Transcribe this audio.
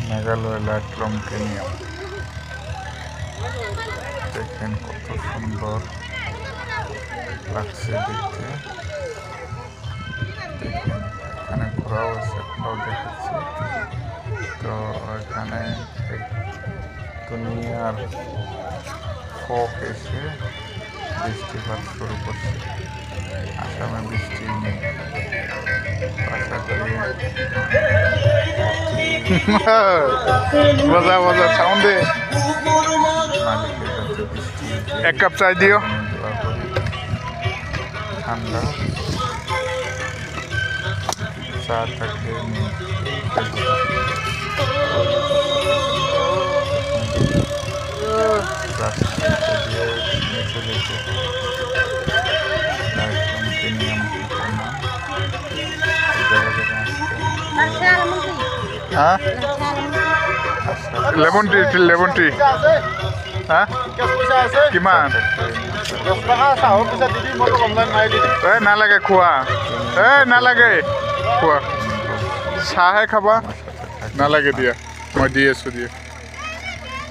Meghalaya লাইটলুম canyon দেখেন কত সুন্দর লাগছে দেখতে। দেখেন এখানে ঘোরাও আছে, ঘোরাও দেখাচ্ছি। তো এখানে দুনিয়ার ফক এসে বৃষ্টিপাত শুরু করছে। আসামে বৃষ্টি নেই, আশা করি মজা মজা সাউন্ডে মালিকের কাছে বৃষ্টি এক কাপ চাই দিও। দোয়া করি ঠান্ডা চা থাকে নিয়ে নিচে যেতে হ্যাঁ লেমন টি লেমন টি হ্যাঁ কিমান নালাগে খোৱা নালাগে খোৱা চাহে খাবা নালাগে দিয়া মই দি আছোঁ দিয়া।